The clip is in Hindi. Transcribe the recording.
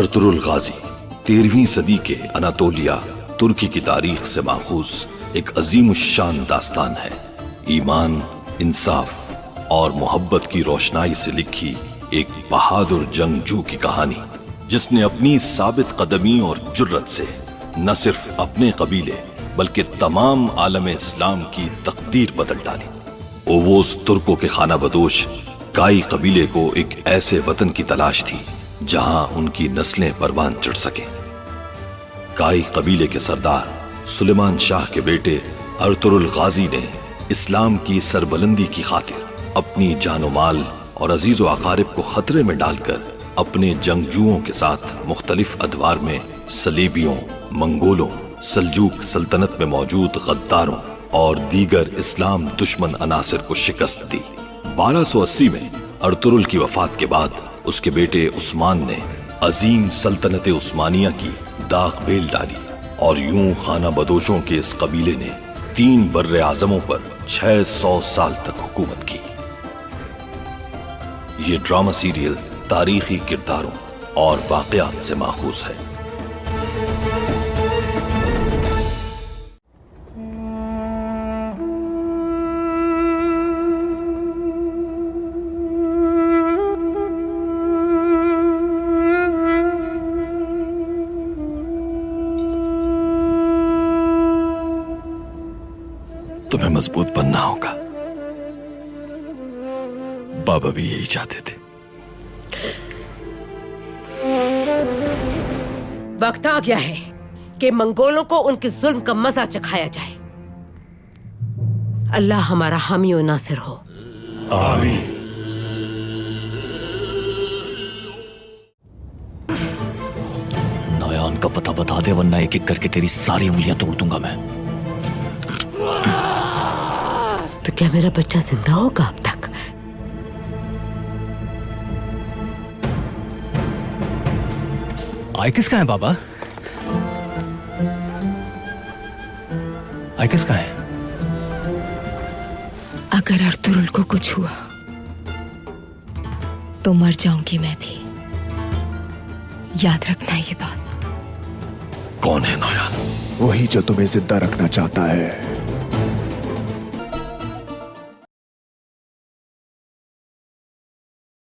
अर्तुरुल गाजी 13वीं सदी के अनातोलिया तुर्की की तारीख से माखूज एक अजीम शान दास्तान है। ईमान, इंसाफ और मोहब्बत की रोशनाई से लिखी एक बहादुर जंगजू की कहानी, जिसने अपनी साबित कदमी और जुर्रत से न सिर्फ अपने कबीले बल्कि तमाम आलम इस्लाम की तकदीर बदल डाली। ओवोस तुर्कों के खाना बदोश काई कबीले को एक ऐसे वतन की तलाश थी जहां उनकी नस्लें परवान चढ़ सके। काई कबीले के सरदार सुलेमान शाह के बेटे अर्तुरुल गाजी ने इस्लाम की सरबलंदी की खातिर अपनी जानो माल और अजीजो अकारिब को खतरे में डालकर अपने जंगजुओं के साथ मुख्तलिफ अदवार में सलीबियों, मंगोलों, सल्जूक सल्तनत में मौजूद गद्दारों और दीगर इस्लाम दुश्मन अनासिर को शिकस्त दी। 1280 में अर्तुरुल की वफात के बाद उसके बेटे उस्मान ने अजीम सल्तनत उस्मानिया की दाग बेल डाली और यूं खाना बदोशों के इस कबीले ने 3 बर्रे आजमों पर 600 साल तक हुकूमत की। ये ड्रामा सीरियल तारीखी किरदारों और वाकयात से माखूज है। तुम्हें मजबूत बनना होगा। बाबा भी यही चाहते थे। वक्त आ गया है कि मंगोलों को उनके जुल्म का मजा चखाया जाए। अल्लाह हमारा हामी और नासिर हो। आमीन। नयान का पता बता दे, वरना एक एक करके तेरी सारी उंगलियां तोड़ दूंगा मैं। तो क्या मेरा बच्चा जिंदा होगा अब तक? आई किसका है बाबा? आई किसका है? अगर अर्तुरुल को कुछ हुआ तो मर जाऊंगी मैं भी। याद रखना ये बात। कौन है नयान? वही जो तुम्हें जिंदा रखना चाहता है।